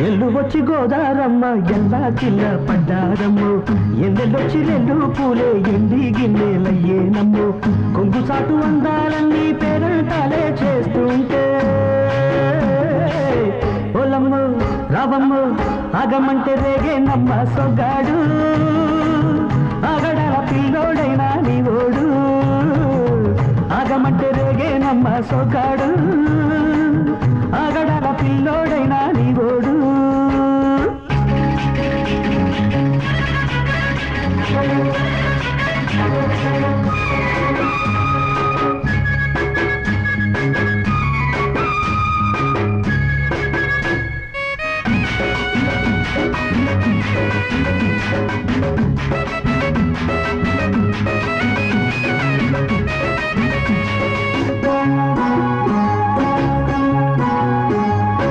ఎల్లు వచ్చి గోదారమ్మ ఎల్లా కిల్ల పడ్డారమ్ము ఎన్నెల్లొచ్చి రెండు పూలే ఎండి గిన్నెలయ్యేనమ్ము కొంగు చాటు అందాలన్నీ పేరంటాలే చేస్తుంటే ఓలమ్ము రావమ్ము ఆగమంటే రేగేనమ్మ సొగ్గాడు ఆగడాల పిల్లోడైనా నీవోడు ఆగమంటే రేగేనమ్మ సొగ్గాడు ఆగడాల పిల్లోడైనా నీవోడు